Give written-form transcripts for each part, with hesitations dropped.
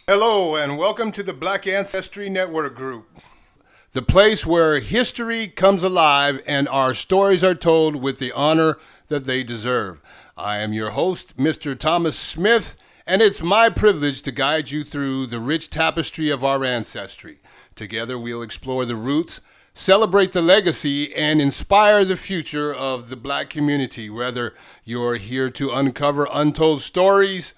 Hello, and welcome to the Black Ancestry Network Group, the place where history comes alive and our stories are told with the honor that they deserve. I am your host, Mr. Thomas Smith, and it's my privilege to guide you through the rich tapestry of our ancestry. Together, we'll explore the roots, celebrate the legacy, and inspire the future of the black community, whether you're here to uncover untold stories,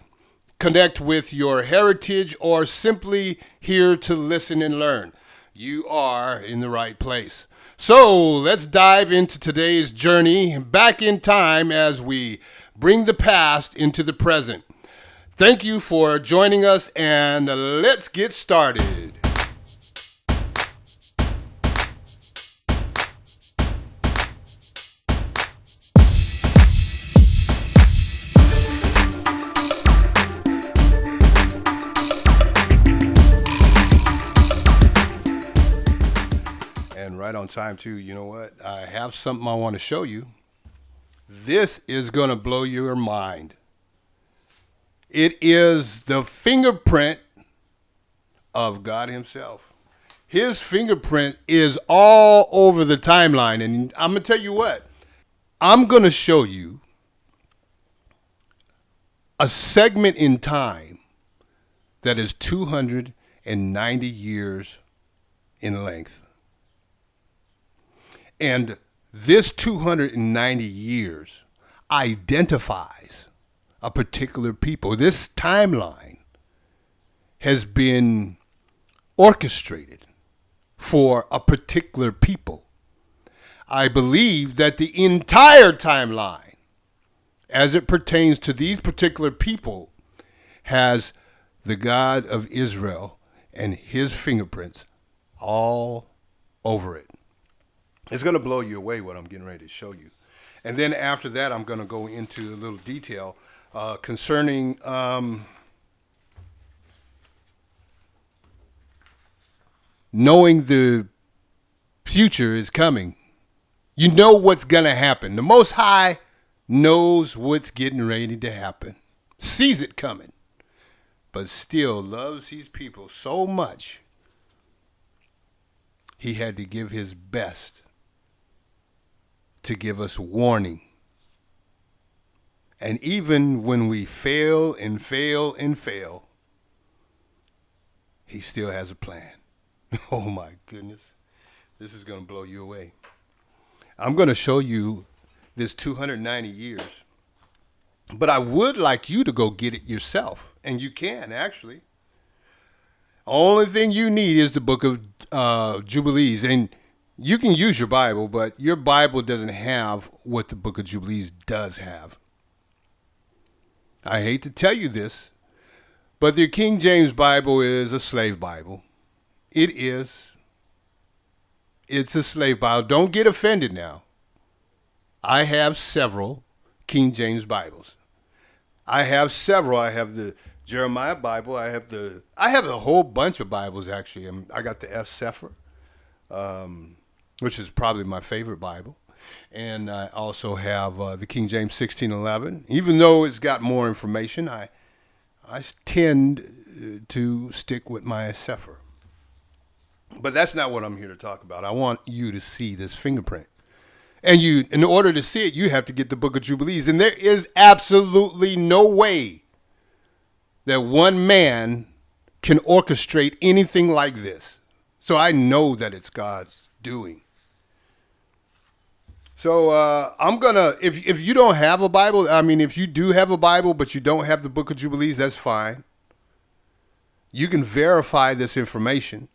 connect with your heritage, or simply here to listen and learn. You are in the right place. So let's dive into today's journey back in time as we bring the past into the present. Thank you for joining us, and let's get started. And right on time, too. You know what? I have something I want to show you. This is going to blow your mind. It is the fingerprint of God Himself. His fingerprint is all over the timeline. And I'm going to tell you what. I'm going to show you a segment in time that is 290 years in length. And this 290 years identifies a particular people. This timeline has been orchestrated for a particular people. I believe that the entire timeline, as it pertains to these particular people, has the God of Israel and His fingerprints all over it. It's going to blow you away what I'm getting ready to show you. And then after that, I'm going to go into a little detail concerning knowing the future is coming. You know what's going to happen. The Most High knows what's getting ready to happen, sees it coming, but still loves His people so much, He had to give His best to give us warning. And even when we fail and fail and fail, He still has a plan. Oh my goodness. This is going to blow you away. I'm going to show you this 290 years. But I would like you to go get it yourself. And you can, actually. Only thing you need is the Book of Jubilees. And you can use your Bible, but your Bible doesn't have what the Book of Jubilees does have. I hate to tell you this, but the King James Bible is a slave Bible. It is. It's a slave Bible. Don't get offended now. I have several King James Bibles. I have several. I have the Jeremiah Bible. I have a whole bunch of Bibles, actually. I got the F. Sefer, which is probably my favorite Bible. And I also have the King James 1611. Even though it's got more information, I tend to stick with my Sefer. But that's not what I'm here to talk about. I want you to see this fingerprint. And in order to see it, you have to get the Book of Jubilees. And there is absolutely no way that one man can orchestrate anything like this. So I know that it's God's doing. So I'm going to, if you don't have a Bible, if you do have a Bible, but you don't have the Book of Jubilees, that's fine. You can verify this information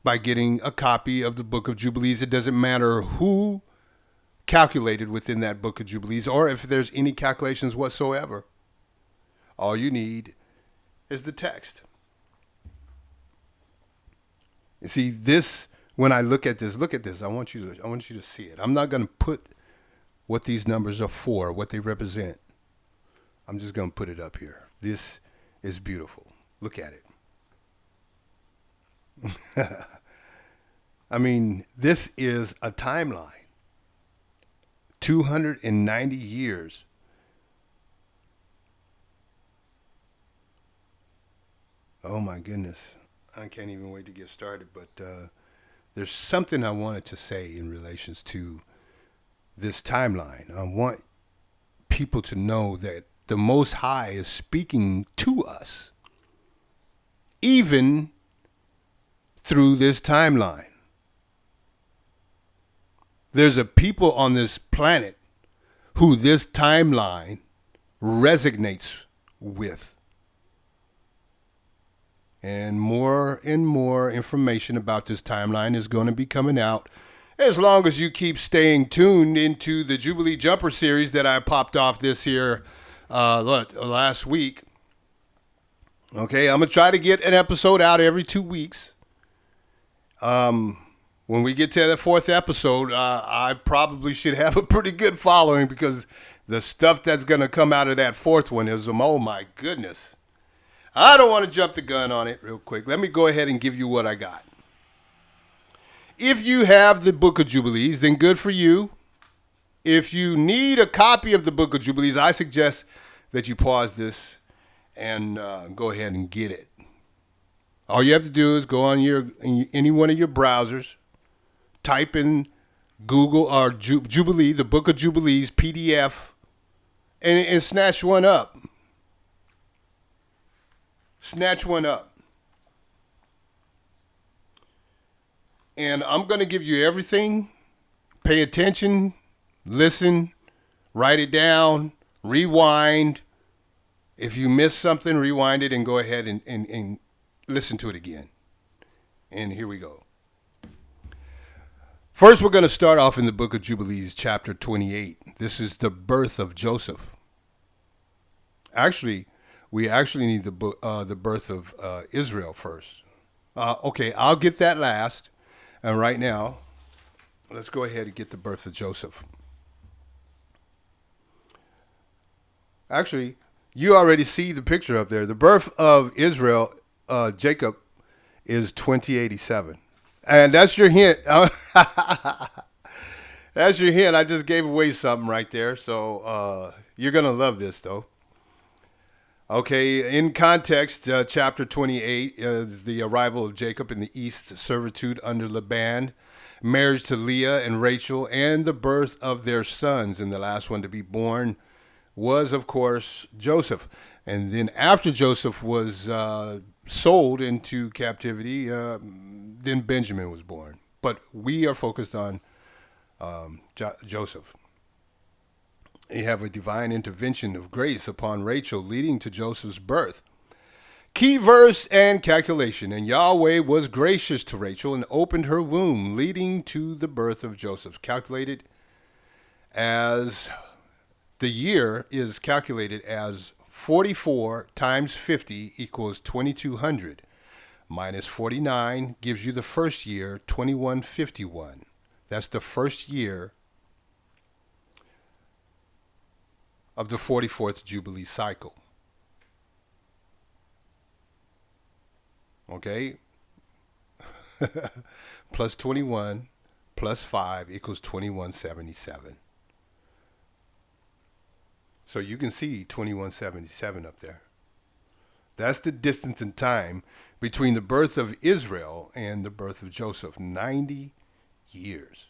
by getting a copy of the Book of Jubilees. It doesn't matter who calculated within that Book of Jubilees or if there's any calculations whatsoever. All you need is the text. You see, this, when I look at this, I want you to see it. I'm not going to put what these numbers are for, what they represent. I'm just going to put it up here. This is beautiful. Look at it. This is a timeline. 290 years Oh my goodness. I can't even wait to get started, but there's something I wanted to say in relations to this timeline. I want people to know that the Most High is speaking to us, even through this timeline. There's a people on this planet who this timeline resonates with. And more information about this timeline is going to be coming out as long as you keep staying tuned into the Jubilee Jumper series that I popped off this here last week. Okay, I'm going to try to get an episode out every 2 weeks. When we get to the fourth episode, I probably should have a pretty good following because the stuff that's going to come out of that fourth one is, oh my goodness. I don't want to jump the gun on it real quick. Let me go ahead and give you what I got. If you have the Book of Jubilees, then good for you. If you need a copy of the Book of Jubilees, I suggest that you pause this and go ahead and get it. All you have to do is go on any one of your browsers, type in Google or Jubilee, the Book of Jubilees PDF, and snatch one up. Snatch one up. And I'm going to give you everything. Pay attention, listen, write it down, rewind. If you miss something, rewind it and go ahead and listen to it again. And here we go. First, we're going to start off in the Book of Jubilees, chapter 28. This is the birth of Joseph. Actually, we need the birth of Israel first. Okay, I'll get that last. And right now, let's go ahead and get the birth of Joseph. Actually, you already see the picture up there. The birth of Israel, Jacob, is 2087. And that's your hint. That's your hint. I just gave away something right there. So you're going to love this, though. Okay, in context, chapter 28, the arrival of Jacob in the east, servitude under Laban, marriage to Leah and Rachel, and the birth of their sons. And the last one to be born was, of course, Joseph. And then after Joseph was sold into captivity, then Benjamin was born. But we are focused on Joseph. You have a divine intervention of grace upon Rachel, leading to Joseph's birth. Key verse and calculation. And Yahweh was gracious to Rachel and opened her womb, leading to the birth of Joseph. Calculated as the year is calculated as 44 times 50 equals 2200. Minus 49 gives you the first year, 2151. That's the first year of the 44th Jubilee cycle. Okay? Plus 21 plus 5 equals 2177. So you can see 2177 up there. That's the distance in time between the birth of Israel and the birth of Joseph. 90 years.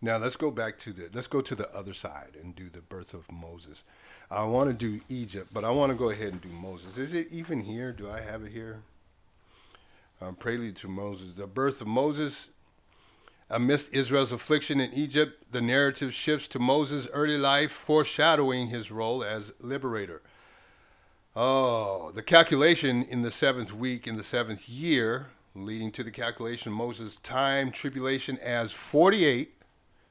Now let's go to the other side and do the birth of Moses. I want to do Egypt, but I want to go ahead and do Moses. Is it even here? Do I have it here? Prelude to Moses. The birth of Moses. Amidst Israel's affliction in Egypt, the narrative shifts to Moses' early life, foreshadowing his role as liberator. Oh, the calculation in the seventh week in the seventh year, leading to the calculation of Moses' time tribulation as 48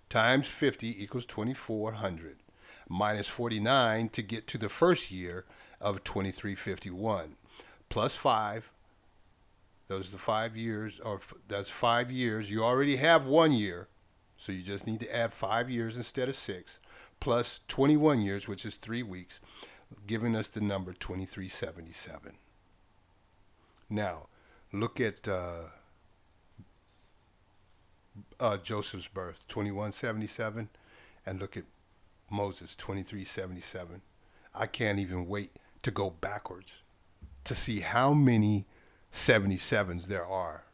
times 50 equals 2400, minus 49 to get to the first year of 2351, plus 5. Those are the 5 years, or that's 5 years. You already have 1 year, so you just need to add 5 years instead of 6, plus 21 years, which is 3 weeks, giving us the number 2377. Now, look at Joseph's birth, 2177, and look at Moses, 2377. I can't even wait to go backwards to see how many 77s there are,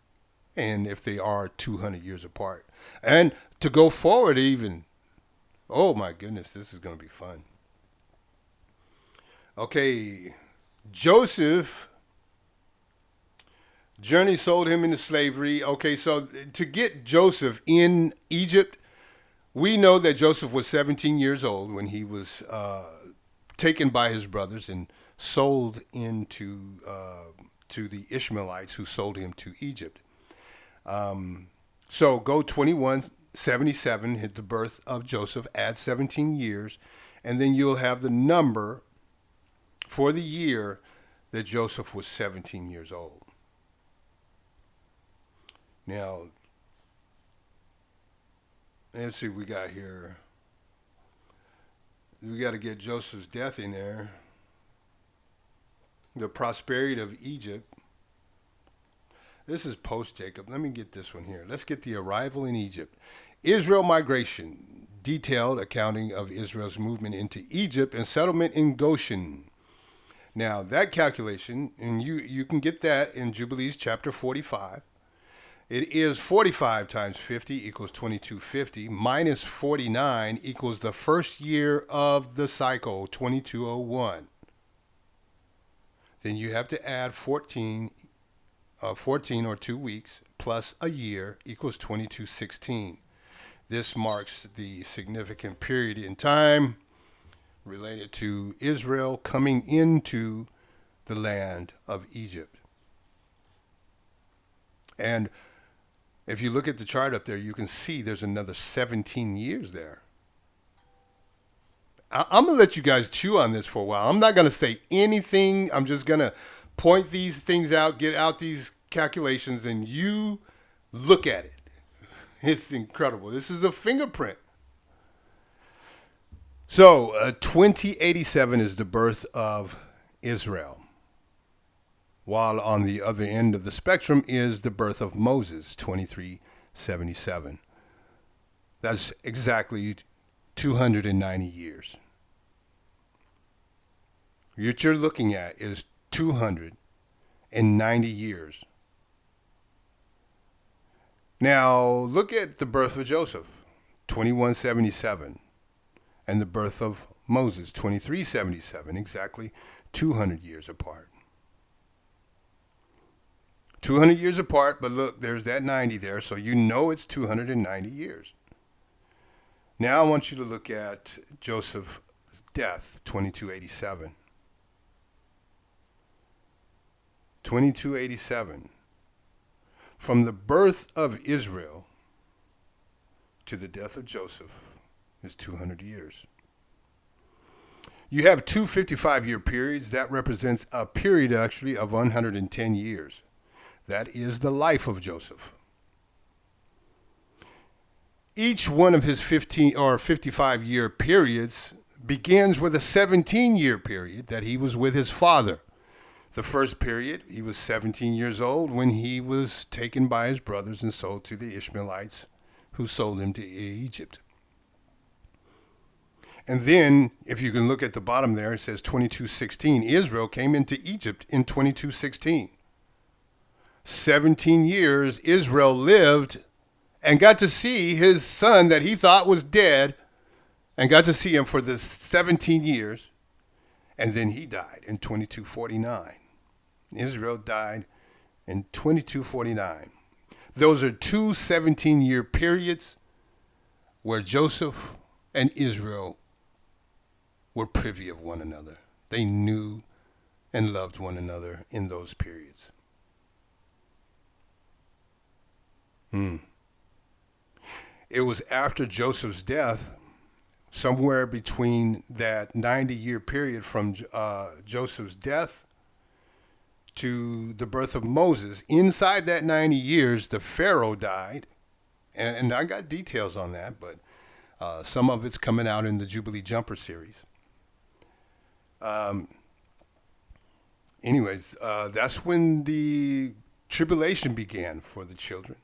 and if they are 200 years apart. And to go forward even, oh my goodness, this is going to be fun. Okay, Joseph, journey sold him into slavery. Okay, so to get Joseph in Egypt, we know that Joseph was 17 years old when he was taken by his brothers and sold into to the Ishmaelites, who sold him to Egypt. So go 2177, hit the birth of Joseph, add 17 years, and then you'll have the number for the year that Joseph was 17 years old. Now, let's see what we got here. We got to get Joseph's death in there. The prosperity of Egypt. This is post-Jacob. Let me get this one here. Let's get the arrival in Egypt. Israel migration. Detailed accounting of Israel's movement into Egypt and settlement in Goshen. Now, that calculation, and you can get that in Jubilees chapter 45. It is 45 times 50 equals 2250, minus 49 equals the first year of the cycle, 2201. Then you have to add 14 or 2 weeks plus a year equals 2216. This marks the significant period in time related to Israel coming into the land of Egypt. And if you look at the chart up there, you can see there's another 17 years there. I'm going to let you guys chew on this for a while. I'm not going to say anything. I'm just going to point these things out, get out these calculations, and you look at it. It's incredible. This is a fingerprint. So 2087 is the birth of Israel, while on the other end of the spectrum is the birth of Moses, 2377. That's exactly 290 years. What you're looking at is 290 years. Now, look at the birth of Joseph, 2177, and the birth of Moses, 2377, exactly 200 years apart. 200 years apart, but look, there's that 90 there, so you know it's 290 years. Now I want you to look at Joseph's death, 2287. 2287. From the birth of Israel to the death of Joseph is 200 years. You have two 55-year periods. That represents a period actually of 110 years. That is the life of Joseph. Each one of his 15 or 55-year periods begins with a 17-year period that he was with his father. The first period, he was 17 years old when he was taken by his brothers and sold to the Ishmaelites, who sold him to Egypt. And then, if you can look at the bottom there, it says 2216. Israel came into Egypt in 2216. 17 years Israel lived and got to see his son that he thought was dead, and got to see him for the 17 years. And then he died in 2249. Israel died in 2249. Those are two 17-year periods where Joseph and Israel were privy of one another. They knew and loved one another in those periods. It was after Joseph's death, somewhere between that 90-year period from Joseph's death to the birth of Moses. Inside that 90 years, the Pharaoh died. And I got details on that, but some of it's coming out in the Jubilee Jumper series. That's when the tribulation began for the children.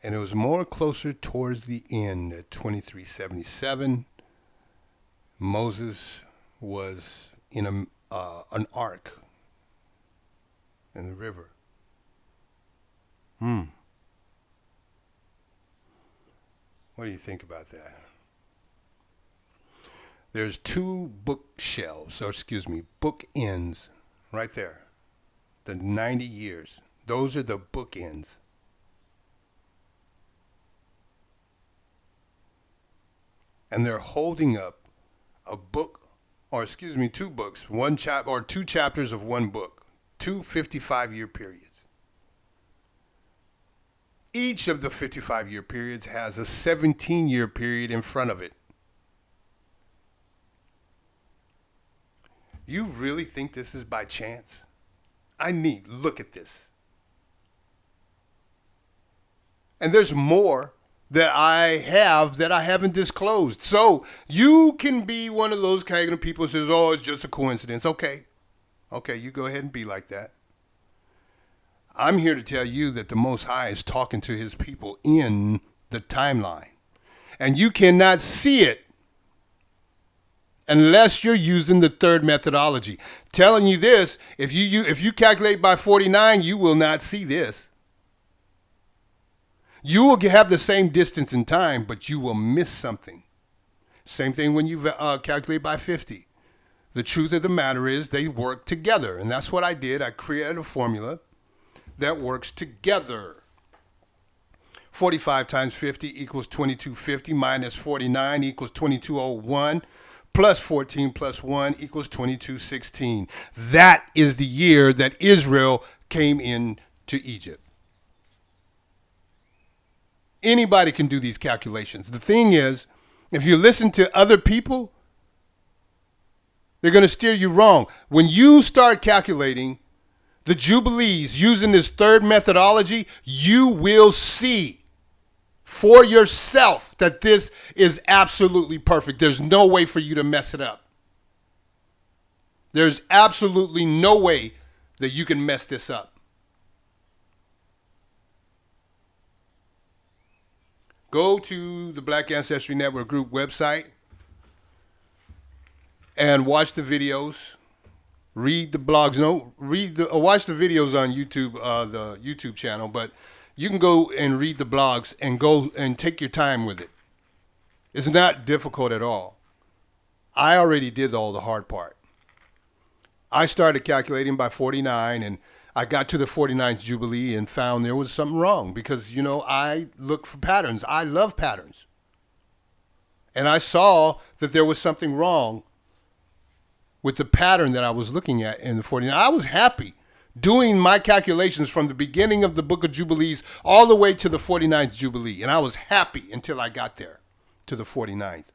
And it was more closer towards the end at 2377. Moses was in an ark and the river. What do you think about that? There's two bookshelves, or excuse me, bookends right there. The 90 years. Those are the bookends. And they're holding up a book, or excuse me, two books, two chapters of one book, two 55-year periods. Each of the 55-year periods has a 17-year period in front of it. You really think this is by chance? Look at this. And there's more that I haven't disclosed. So you can be one of those kind of people who says, oh, it's just a coincidence. Okay, you go ahead and be like that. I'm here to tell you that the Most High is talking to his people in the timeline. And you cannot see it unless you're using the third methodology. Telling you this, if you calculate by 49, you will not see this. You will have the same distance in time, but you will miss something. Same thing when you calculate by 50. The truth of the matter is they work together, and that's what I did. I created a formula that works together. 45 times 50 equals 2250 minus 49 equals 2201 plus 14 plus 1 equals 2216. That is the year that Israel came into Egypt. Anybody can do these calculations. The thing is, if you listen to other people, they're going to steer you wrong. When you start calculating the Jubilees using this third methodology, you will see for yourself that this is absolutely perfect. There's no way for you to mess it up. There's absolutely no way that you can mess this up. Go to the Black Ancestry Network Group website and watch the videos. Read the blogs. Watch the videos on YouTube, the YouTube channel. But you can go and read the blogs and go and take your time with it. It's not difficult at all. I already did all the hard part. I started calculating by 49, and I got to the 49th Jubilee and found there was something wrong because, I look for patterns. I love patterns. And I saw that there was something wrong with the pattern that I was looking at in the 49. I was happy doing my calculations from the beginning of the Book of Jubilees all the way to the 49th Jubilee. And I was happy until I got there to the 49th.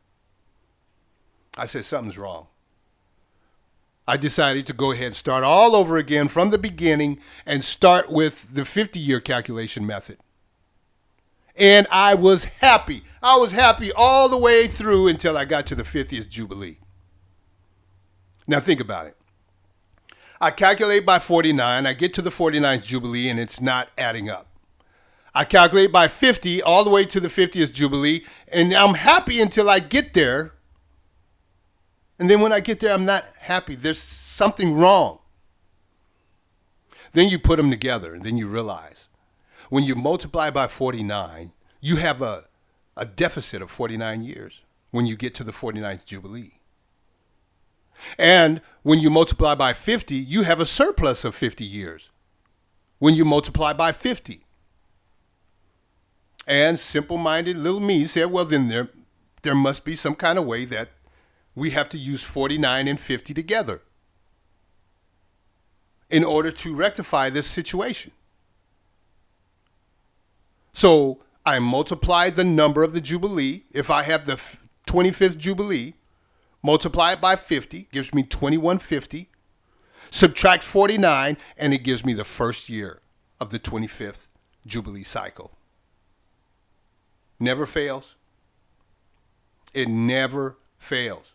I said, something's wrong. I decided to go ahead and start all over again from the beginning and start with the 50-year calculation method. And I was happy. I was happy all the way through until I got to the 50th Jubilee. Now think about it. I calculate by 49. I get to the 49th Jubilee and it's not adding up. I calculate by 50 all the way to the 50th Jubilee, and I'm happy until I get there. And then when I get there, I'm not happy. There's something wrong. Then you put them together, and then you realize when you multiply by 49, you have a deficit of 49 years when you get to the 49th Jubilee. And when you multiply by 50, you have a surplus of 50 years when you multiply by 50. And simple-minded little me said, well, then there must be some kind of way that we have to use 49 and 50 together in order to rectify this situation. So I multiply the number of the Jubilee. If I have the 25th Jubilee, multiply it by 50, gives me 2150. Subtract 49, and it gives me the first year of the 25th Jubilee cycle. Never fails. It never fails.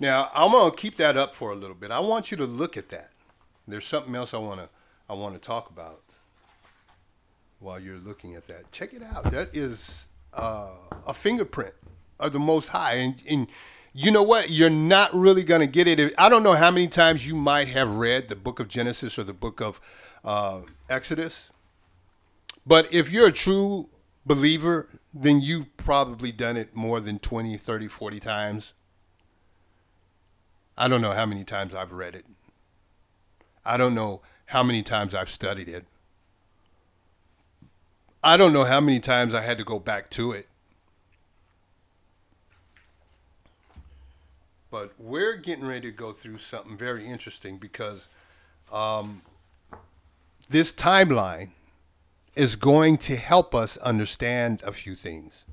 Now, I'm going to keep that up for a little bit. I want you to look at that. There's something else I want to talk about while you're looking at that. Check it out. That is a fingerprint of the Most High. And You know what? You're not really going to get it. I don't know how many times you might have read the book of Genesis or the book of Exodus. But if you're a true believer, then you've probably done it more than 20, 30, 40 times. I don't know how many times I've read it. I don't know how many times I've studied it. I don't know how many times I had to go back to it. But we're getting ready to go through something very interesting because this timeline is going to help us understand a few things.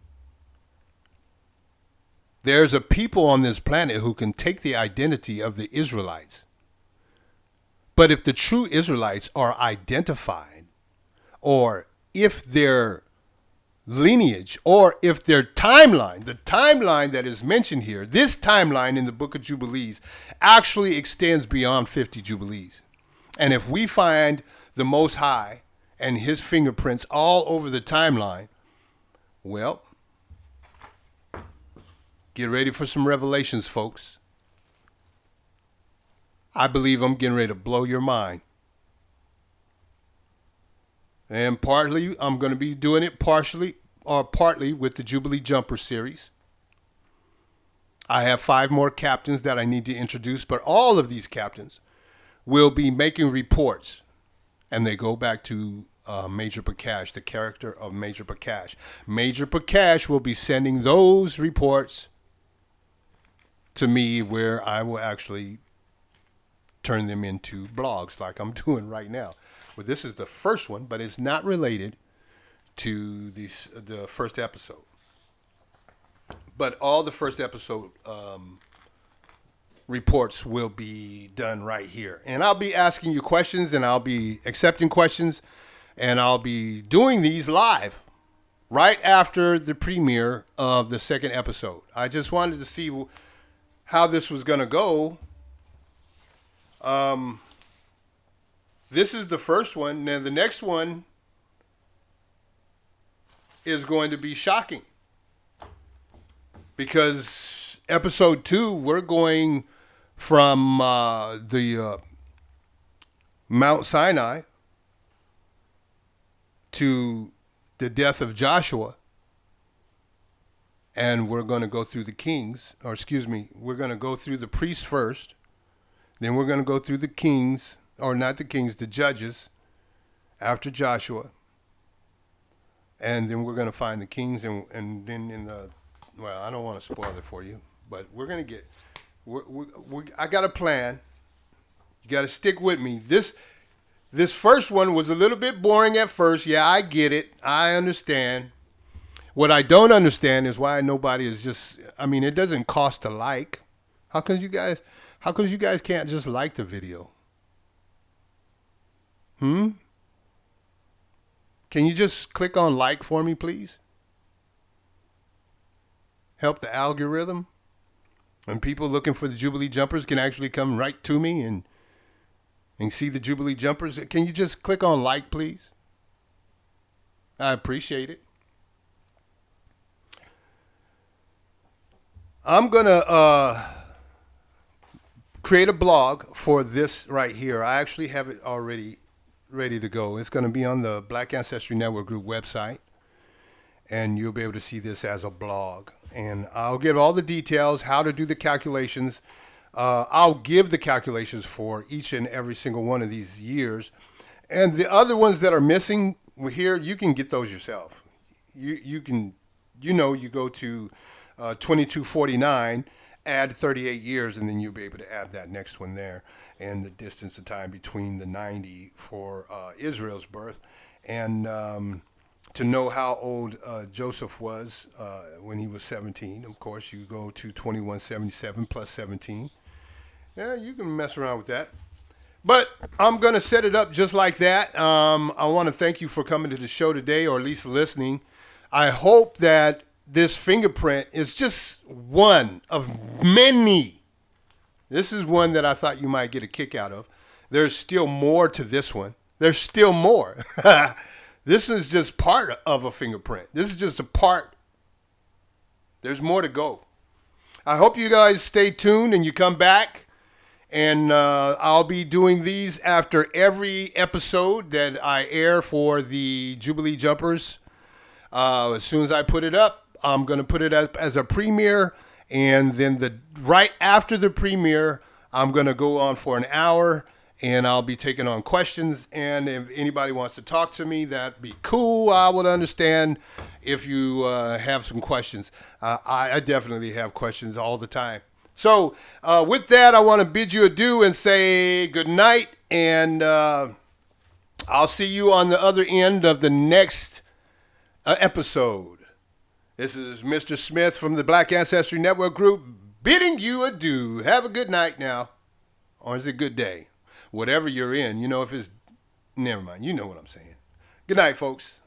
There's a people on this planet who can take the identity of the Israelites. But if the true Israelites are identified, or if their lineage, or if their timeline, the timeline that is mentioned here, this timeline in the Book of Jubilees actually extends beyond 50 Jubilees. And if we find the Most High and his fingerprints all over the timeline, well, get ready for some revelations, folks. I believe I'm getting ready to blow your mind. And partly, I'm going to be doing it partly with the Jubilee Jumper series. I have 5 more captains that I need to introduce, but all of these captains will be making reports. And they go back to Major Bakash, the character of Major Bakash. Major Bakash will be sending those reports to me, where I will actually turn them into blogs like I'm doing right now. Well, this is the first one, but it's not related to the first episode. But all the first episode reports will be done right here. And I'll be asking you questions, and I'll be accepting questions, and I'll be doing these live right after the premiere of the second episode. I just wanted to see how this was going to go. This is the first one. Now, the next one is going to be shocking. Because episode 2, we're going from the Mount Sinai to the death of Joshua. And we're going to go through the kings, we're going to go through the priests first. Then we're going to go through the kings, or not the kings, the judges after Joshua. And then we're going to find the kings, and then in the, well, I don't want to spoil it for you, but we're going to get, I got a plan. You got to stick with me. This first one was a little bit boring at first. Yeah, I get it. I understand. What I don't understand is why nobody is just, it doesn't cost to like. How come you guys can't just like the video? Can you just click on like for me, please? Help the algorithm. And people looking for the Jubilee Jumpers can actually come right to me and see the Jubilee Jumpers. Can you just click on like, please? I appreciate it. I'm going to create a blog for this right here. I actually have it already ready to go. It's going to be on the Black Ancestry Network Group website, and you'll be able to see this as a blog. And I'll give all the details, how to do the calculations. I'll give the calculations for each and every single one of these years. And the other ones that are missing here, you can get those yourself. You go to 2249, add 38 years, and then you'll be able to add that next one there, and the distance of time between the 90 for Israel's birth, and to know how old Joseph was when he was 17. Of course, you go to 2177 plus 17. Yeah, you can mess around with that. But I'm going to set it up just like that. I want to thank you for coming to the show today, or at least listening. I hope that this fingerprint is just one of many. This is one that I thought you might get a kick out of. There's still more to this one. There's still more. This is just part of a fingerprint. This is just a part. There's more to go. I hope you guys stay tuned and you come back. And I'll be doing these after every episode that I air for the Jubilee Jumpers. As soon as I put it up, I'm going to put it as a premiere. And then right after the premiere, I'm going to go on for an hour. And I'll be taking on questions. And if anybody wants to talk to me, that'd be cool. I would understand if you have some questions. I definitely have questions all the time. So with that, I want to bid you adieu and say good night. And I'll see you on the other end of the next episode. This is Mr. Smith from the Black Ancestry Network Group bidding you adieu. Have a good night now. Or is it good day? Whatever you're in, if it's, never mind. You know what I'm saying. Good night, folks.